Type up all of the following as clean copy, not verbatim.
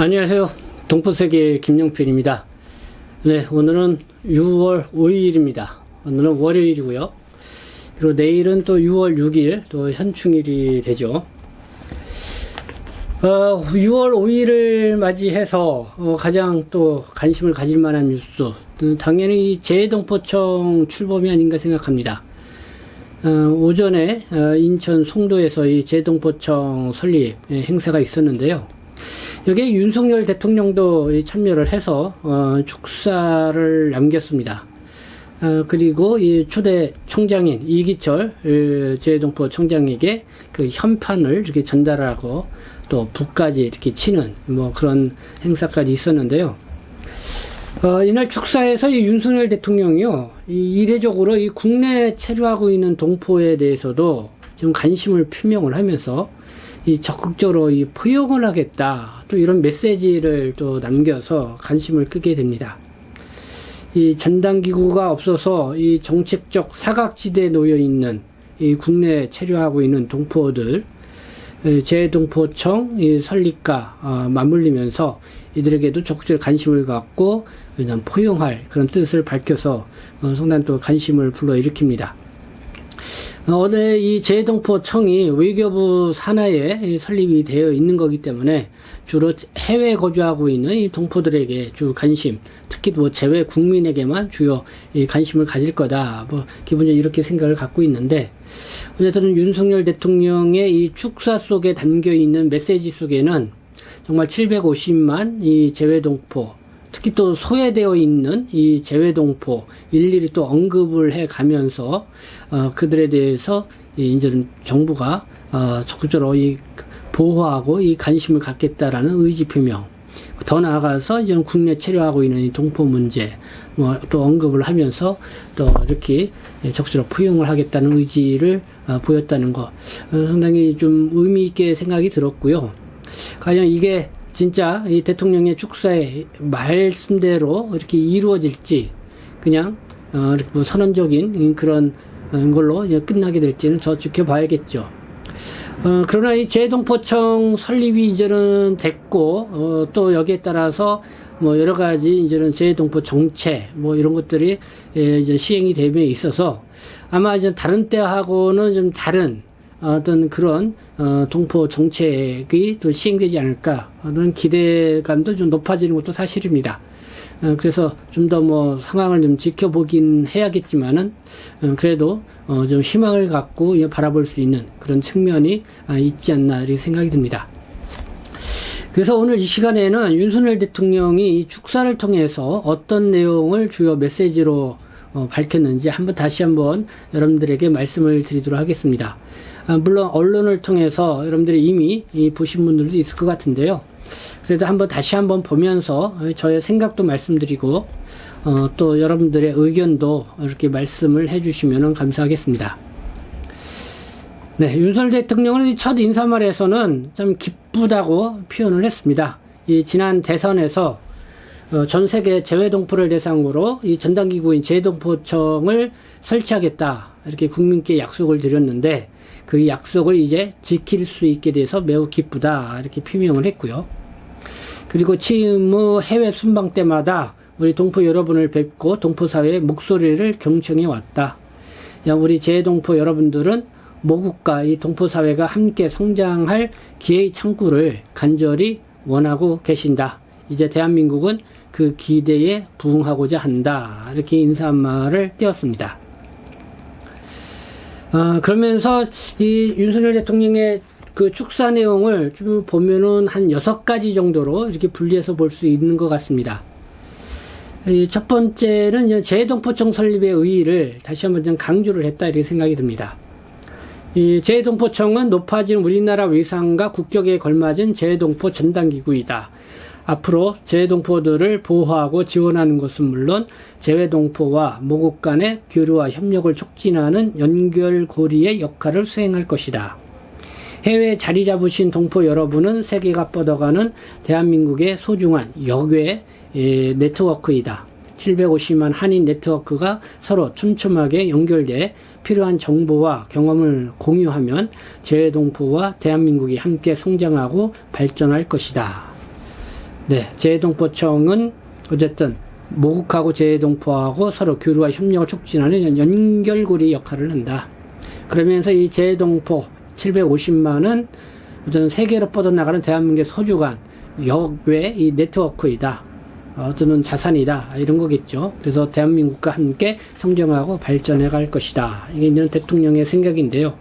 안녕하세요. 동포세계 김용필입니다. 네, 오늘은 6월 5일입니다. 오늘은 월요일이고요. 그리고 내일은 또 6월 6일 또 현충일이 되죠. 6월 5일을 맞이해서 가장 또 관심을 가질 만한 뉴스, 당연히 이 재동포청 출범이 아닌가 생각합니다. 오전에 인천 송도에서 이 재동포청 설립 행사가 있었는데요. 여기에 윤석열 대통령도 참여를 해서 축사를 남겼습니다. 그리고 이 초대 총장인 이기철 재동포 총장에게 그 현판을 이렇게 전달하고 또 북까지 이렇게 치는 뭐 그런 행사까지 있었는데요. 이날 축사에서 이 윤석열 대통령이요, 이례적으로 이 국내에 체류하고 있는 동포에 대해서도 좀 관심을 표명을 하면서 이 적극적으로 이 포용을 하겠다, 또 이런 메시지를 또 남겨서 관심을 끄게 됩니다. 이 전당기구가 없어서 이 정책적 사각지대에 놓여 있는 이 국내에 체류하고 있는 동포들, 재동포청 설립과 맞물리면서 이들에게도 적극적 관심을 갖고 그냥 포용할 그런 뜻을 밝혀서 상당히 또 관심을 불러일으킵니다. 오늘 이 재동포청이 외교부 산하에 설립이 되어 있는 거기 때문에 주로 해외 거주하고 있는 이 동포들에게 주 관심, 특히 뭐 재외 국민에게만 주요 이 관심을 가질 거다, 뭐 기본적으로 이렇게 생각을 갖고 있는데, 어쨌든 윤석열 대통령의 이 축사 속에 담겨 있는 메시지 속에는 정말 750만 이 재외동포, 특히 또 소외되어 있는 이 재외동포 일일이 또 언급을 해 가면서 그들에 대해서 이제 정부가 적극적으로 이 보호하고 이 관심을 갖겠다라는 의지 표명, 더 나아가서 이제 국내 체류하고 있는 이 동포 문제 뭐 또 언급을 하면서 또 이렇게 적극적으로 포용을 하겠다는 의지를 보였다는 거, 상당히 좀 의미 있게 생각이 들었고요. 과연 이게 진짜 이 대통령의 축사의 말씀대로 이렇게 이루어질지, 그냥 이렇게 뭐 선언적인 그런 걸로 이제 끝나게 될지는 더 지켜봐야겠죠. 그러나 이 재동포청 설립이 이제는 됐고, 또 여기에 따라서 뭐 여러 가지 이제는 재동포 정책 뭐 이런 것들이 이제 시행이 됨에 있어서 아마 이제 다른 때하고는 좀 다른 어떤 그런 동포 정책이 또 시행되지 않을까 하는 기대감도 좀 높아지는 것도 사실입니다. 그래서 좀 더 뭐 상황을 좀 지켜보긴 해야겠지만은 그래도 좀 희망을 갖고 바라볼 수 있는 그런 측면이 있지 않나 이렇게 생각이 듭니다. 그래서 오늘 이 시간에는 윤석열 대통령이 이 축사를 통해서 어떤 내용을 주요 메시지로 밝혔는지 다시 한번 여러분들에게 말씀을 드리도록 하겠습니다. 물론 언론을 통해서 여러분들이 이미 보신 분들도 있을 것 같은데요. 그래도 다시 한번 보면서 저의 생각도 말씀드리고 또 여러분들의 의견도 이렇게 말씀을 해주시면 감사하겠습니다. 네, 윤석열 대통령은 첫 인사말에서는 좀 기쁘다고 표현을 했습니다. 이 지난 대선에서 전 세계 재외동포를 대상으로 이 전당기구인 재동포청을 설치하겠다, 이렇게 국민께 약속을 드렸는데 그 약속을 이제 지킬 수 있게 돼서 매우 기쁘다, 이렇게 표명을 했고요. 그리고 취임 후 해외 순방 때마다 우리 동포 여러분을 뵙고 동포사회의 목소리를 경청해 왔다. 우리 재동포 여러분들은 모국과 이 동포사회가 함께 성장할 기회의 창구를 간절히 원하고 계신다. 이제 대한민국은 그 기대에 부응하고자 한다, 이렇게 인사말을 띄웠습니다. 그러면서 이 윤석열 대통령의 그 축사 내용을 좀 보면은 한 6가지 정도로 이렇게 분리해서 볼 수 있는 것 같습니다. 첫 번째는 이제 재동포청 설립의 의의를 다시 한번 좀 강조를 했다, 이렇게 생각이 듭니다. 이 재동포청은 높아진 우리나라 위상과 국격에 걸맞은 재동포 전당기구이다. 앞으로 재동포들을 보호하고 지원하는 것은 물론 재외동포와 모국 간의 교류와 협력을 촉진하는 연결고리의 역할을 수행할 것이다. 해외에 자리 잡으신 동포 여러분은 세계가 뻗어가는 대한민국의 소중한 역외 네트워크이다. 750만 한인 네트워크가 서로 촘촘하게 연결돼 필요한 정보와 경험을 공유하면 재외동포와 대한민국이 함께 성장하고 발전할 것이다. 네, 재해동포청은 어쨌든 모국하고 재해동포하고 서로 교류와 협력을 촉진하는 연결고리 역할을 한다. 그러면서 이 재해동포 750만은 어떤 세계로 뻗어나가는 대한민국의 소중한 역외 이 네트워크이다. 어떤 자산이다. 이런 거겠죠. 그래서 대한민국과 함께 성장하고 발전해 갈 것이다. 이게 이제 대통령의 생각인데요.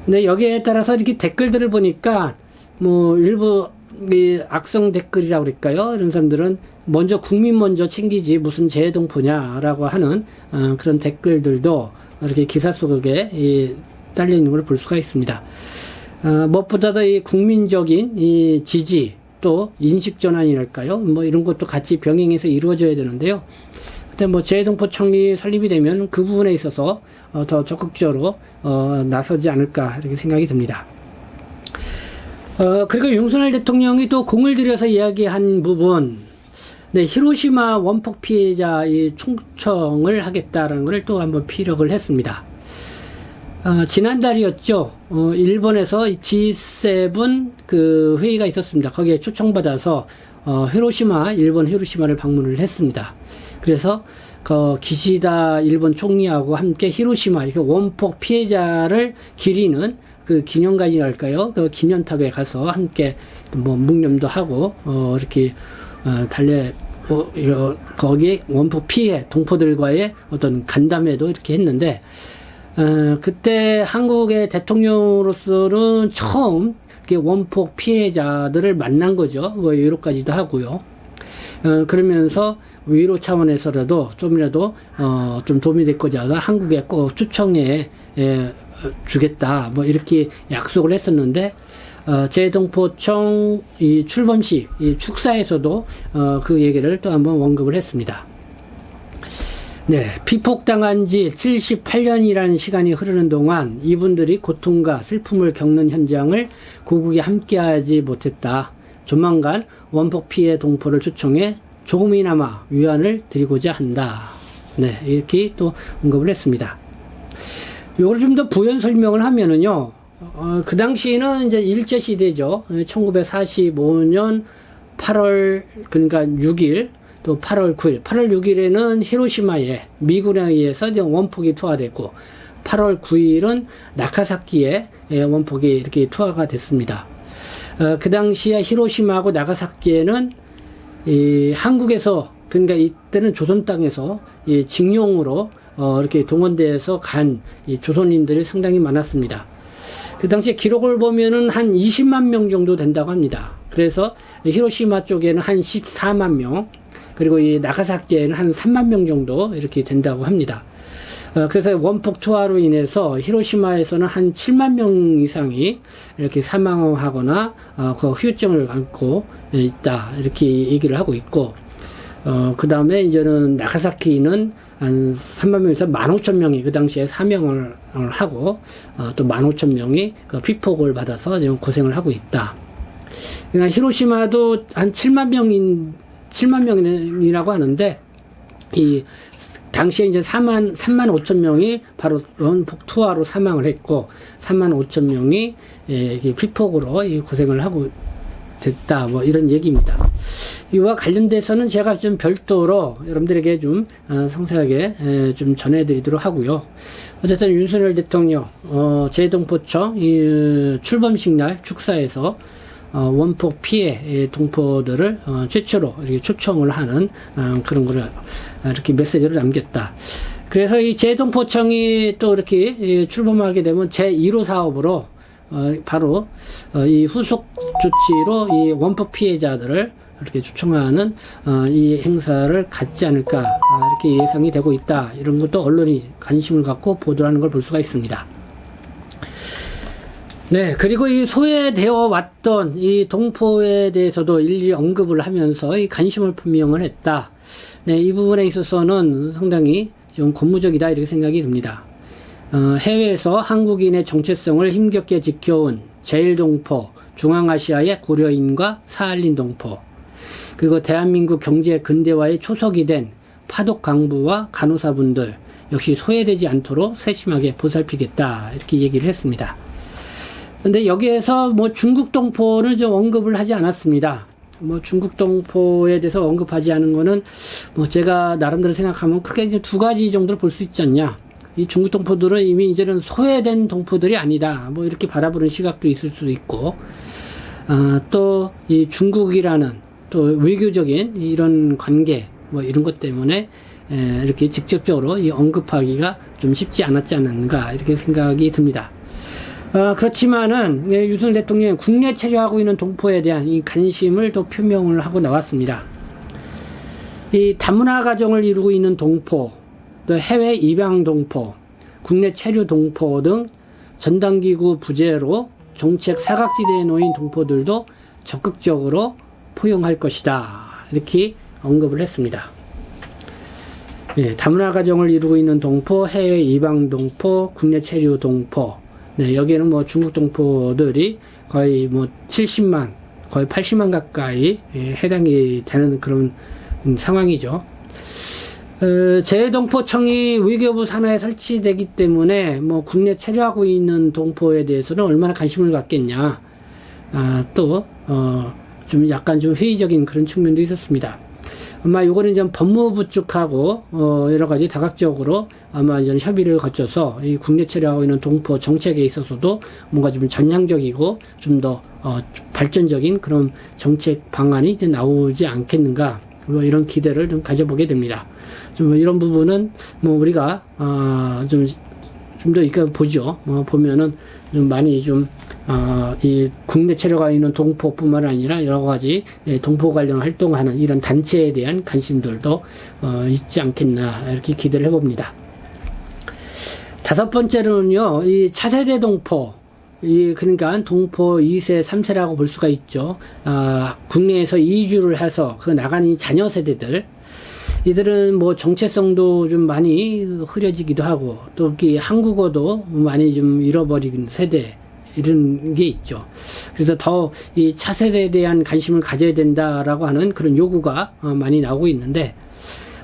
근데 여기에 따라서 이렇게 댓글들을 보니까 뭐 일부 이 악성 댓글이라고 그럴까요? 이런 사람들은 먼저 국민 먼저 챙기지 무슨 재해동포냐라고 하는 그런 댓글들도 이렇게 기사 속에 딸려 있는 걸 볼 수가 있습니다. 무엇보다도 이 국민적인 이 지지 또 인식 전환이랄까요? 뭐 이런 것도 같이 병행해서 이루어져야 되는데요. 그때 뭐 재해동포청이 설립이 되면 그 부분에 있어서 더 적극적으로 나서지 않을까 이렇게 생각이 듭니다. 그리고 윤석열 대통령이 또 공을 들여서 이야기한 부분, 네, 히로시마 원폭 피해자 이 총청을 하겠다라는 것을 또 한번 피력을 했습니다. 지난달이었죠. 일본에서 G7 그 회의가 있었습니다. 거기에 초청받아서 일본 히로시마를 방문을 했습니다. 그래서 기시다 일본 총리하고 함께 히로시마 이렇게 원폭 피해자를 기리는 그 기념관이랄까요? 그 기념탑에 가서 함께 뭐 묵념도 하고 이렇게 거기에 원폭 피해 동포들과의 어떤 간담회도 이렇게 했는데 그때 한국의 대통령으로서는 처음 원폭 피해자들을 만난 거죠. 뭐 위로까지도 하고요. 그러면서 위로 차원에서라도 좀이라도 좀 도움이 될 거잖아. 한국에 꼭 초청해 주겠다. 뭐 이렇게 약속을 했었는데 재해동포청 이 출범식 이 축사에서도 그 얘기를 또 한번 언급을 했습니다. 네, 피폭당한 지 78년이라는 시간이 흐르는 동안 이분들이 고통과 슬픔을 겪는 현장을 고국이 함께하지 못했다. 조만간 원폭 피해 동포를 초청해 조금이나마 위안을 드리고자 한다. 네, 이렇게 또 언급을 했습니다. 이걸 좀 더 부연 설명을 하면은요, 그 당시에는 이제 일제시대죠. 1945년 8월, 그러니까 6일, 또 8월 9일, 8월 6일에는 히로시마에 미군에 의해서 원폭이 투하됐고, 8월 9일은 나가사키에 원폭이 이렇게 투하가 됐습니다. 그 당시에 히로시마하고 나가사키에는 한국에서, 그러니까 이때는 조선 땅에서 징용으로 이렇게 동원돼서 간 조선인들이 상당히 많았습니다. 그 당시에 기록을 보면은 한 20만 명 정도 된다고 합니다. 그래서 히로시마 쪽에는 한 14만 명, 그리고 이 나가사키에는 한 3만 명 정도 이렇게 된다고 합니다. 그래서 원폭 투하로 인해서 히로시마에서는 한 7만 명 이상이 이렇게 사망하거나 그 후유증을 안고 있다 이렇게 얘기를 하고 있고, 그 다음에 이제는 나가사키는 한 3만 명에서 15,000명이 그 당시에 사명을 하고 또 15,000명이 그 피폭을 받아서 지금 고생을 하고 있다. 그러나 히로시마도 한 7만 명이라고 하는데, 이 당시에 이제 3만 5천 명이 바로 원폭 투하로 사망을 했고 3만 5천 명이 피폭으로 고생을 하고 됐다. 뭐 이런 얘기입니다. 이와 관련돼서는 제가 좀 별도로 여러분들에게 좀 상세하게 좀 전해드리도록 하고요. 어쨌든 윤석열 대통령 재해동포청 출범식 날 축사에서 원폭 피해 동포들을 최초로 이렇게 초청을 하는 그런 거를 이렇게 메시지를 남겼다. 그래서 이 재해동포청이 또 이렇게 출범하게 되면 제1호 사업으로 바로 이 후속 조치로 이 원폭 피해자들을 이렇게 초청하는 이 행사를 갖지 않을까 이렇게 예상이 되고 있다. 이런 것도 언론이 관심을 갖고 보도하는 걸 볼 수가 있습니다. 네, 그리고 이 소외되어 왔던 이 동포에 대해서도 일일이 언급을 하면서 이 관심을 표명을 했다. 네, 이 부분에 있어서는 상당히 좀 고무적이다 이렇게 생각이 듭니다. 해외에서 한국인의 정체성을 힘겹게 지켜온 제일동포, 중앙아시아의 고려인과 사할린 동포, 그리고 대한민국 경제 근대화의 초석이 된 파독 강부와 간호사분들 역시 소외되지 않도록 세심하게 보살피겠다 이렇게 얘기를 했습니다. 근데 여기에서 뭐 중국 동포를 좀 언급을 하지 않았습니다. 뭐 중국 동포에 대해서 언급하지 않은 거는 뭐 제가 나름대로 생각하면 크게 이제 두 가지 정도로 볼 수 있지 않냐. 이 중국 동포들은 이미 이제는 소외된 동포들이 아니다. 뭐 이렇게 바라보는 시각도 있을 수도 있고, 또 이 중국이라는 또 외교적인 이런 관계 뭐 이런 것 때문에 이렇게 직접적으로 이 언급하기가 좀 쉽지 않았지 않았는가 이렇게 생각이 듭니다. 그렇지만은 윤석열 대통령이 국내 체류하고 있는 동포에 대한 이 관심을 또 표명을 하고 나왔습니다. 이 다문화 가정을 이루고 있는 동포, 또 해외 입양 동포, 국내 체류 동포 등 전당기구 부재로 정책 사각지대에 놓인 동포들도 적극적으로 포용할 것이다. 이렇게 언급을 했습니다. 예, 다문화 가정을 이루고 있는 동포, 해외 입양 동포, 국내 체류 동포. 네, 여기에는 뭐 중국 동포들이 거의 뭐 70만, 거의 80만 가까이 해당이 되는 그런 상황이죠. 재동포청이 외교부 산하에 설치되기 때문에 뭐 국내 체류하고 있는 동포에 대해서는 얼마나 관심을 갖겠냐. 좀 약간 좀 회의적인 그런 측면도 있었습니다. 아마 요거는 좀 법무부 쪽하고 여러 가지 다각적으로 아마 이제 협의를 거쳐서 이 국내 체류하고 있는 동포 정책에 있어서도 뭔가 좀 전향적이고 좀 더 발전적인 그런 정책 방안이 이제 나오지 않겠는가, 뭐 이런 기대를 좀 가져보게 됩니다. 좀 이런 부분은 뭐 우리가 좀 더 이렇게 보죠. 보면은 좀 많이 이 국내 체류가 있는 동포뿐만 아니라 여러 가지 동포 관련 활동하는 이런 단체에 대한 관심들도 있지 않겠나 이렇게 기대를 해봅니다. 다섯 번째로는요, 이 차세대 동포, 그러니까 동포 2세, 3세라고 볼 수가 있죠. 국내에서 이주를 해서 나가는 이 자녀 세대들, 이들은 뭐 정체성도 좀 많이 흐려지기도 하고, 또 한국어도 많이 좀 잃어버린 세대, 이런 게 있죠. 그래서 더 이 차세대에 대한 관심을 가져야 된다라고 하는 그런 요구가 많이 나오고 있는데,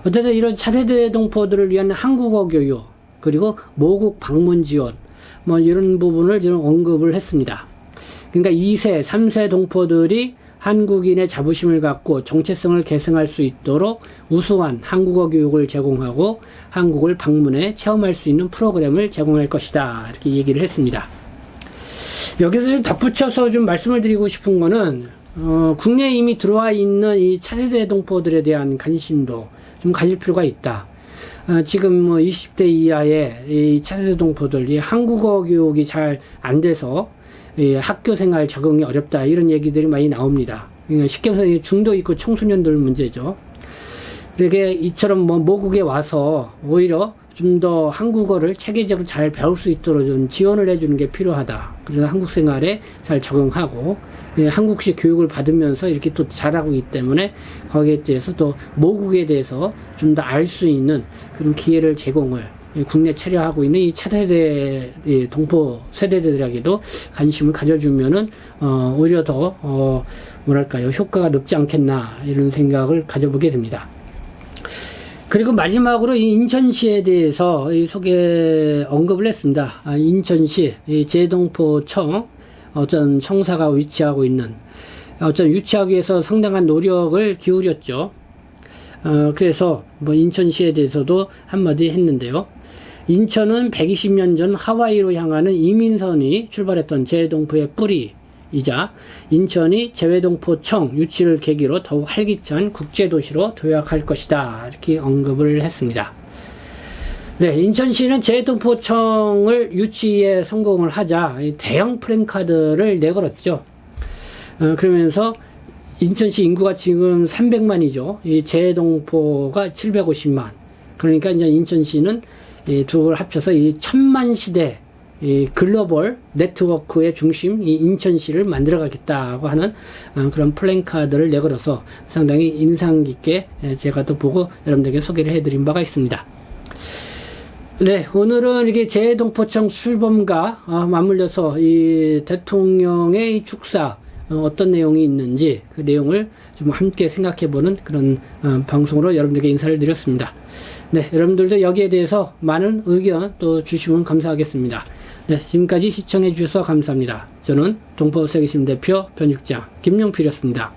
어쨌든 이런 차세대 동포들을 위한 한국어 교육, 그리고 모국 방문 지원, 뭐 이런 부분을 좀 언급을 했습니다. 그러니까 2세, 3세 동포들이 한국인의 자부심을 갖고 정체성을 계승할 수 있도록 우수한 한국어 교육을 제공하고 한국을 방문해 체험할 수 있는 프로그램을 제공할 것이다. 이렇게 얘기를 했습니다. 여기서 좀 덧붙여서 좀 말씀을 드리고 싶은 거는, 국내에 이미 들어와 있는 이 차세대 동포들에 대한 관심도 좀 가질 필요가 있다. 지금 뭐 20대 이하의 이 차세대 동포들, 이 한국어 교육이 잘 안 돼서 이 학교 생활 적응이 어렵다, 이런 얘기들이 많이 나옵니다. 그러니까 쉽게 말해서 중도 있고 청소년들 문제죠. 이렇게 이처럼 뭐 모국에 와서 오히려 좀 더 한국어를 체계적으로 잘 배울 수 있도록 좀 지원을 해주는 게 필요하다. 그래서 한국 생활에 잘 적응하고 한국식 교육을 받으면서 이렇게 또 잘하고 있기 때문에 거기에 대해서 또 모국에 대해서 좀 더 알 수 있는 그런 기회를 제공을 국내 체류하고 있는 이 차세대 동포 세대들에게도 관심을 가져주면은 오히려 더 뭐랄까요, 효과가 높지 않겠나, 이런 생각을 가져보게 됩니다. 그리고 마지막으로 이 인천시에 대해서 언급을 했습니다. 인천시 재동포청 어떤 청사가 위치하고 있는, 유치하기 위해서 상당한 노력을 기울였죠. 그래서 뭐 인천시에 대해서도 한마디 했는데요. 인천은 120년 전 하와이로 향하는 이민선이 출발했던 재동포의 뿌리이자 인천이 재외동포청 유치를 계기로 더욱 활기찬 국제도시로 도약할 것이다. 이렇게 언급을 했습니다. 네, 인천시는 재외동포청을 유치에 성공을 하자 대형 플랜카드를 내걸었죠. 그러면서 인천시 인구가 지금 300만이죠. 이 재동포가 750만. 그러니까 이제 인천시는 둘 합쳐서 이 1000만 시대 이 글로벌 네트워크의 중심, 이 인천시를 만들어가겠다고 하는 그런 플랜카드를 내걸어서 상당히 인상 깊게 제가 또 보고 여러분들에게 소개를 해드린 바가 있습니다. 네, 오늘은 이렇게 재동포청 출범과 맞물려서 이 대통령의 이 축사, 어떤 내용이 있는지 그 내용을 좀 함께 생각해보는 그런 방송으로 여러분들에게 인사를 드렸습니다. 네, 여러분들도 여기에 대해서 많은 의견 또 주시면 감사하겠습니다. 네, 지금까지 시청해 주셔서 감사합니다. 저는 동포세계심 대표 변육장 김용필이었습니다.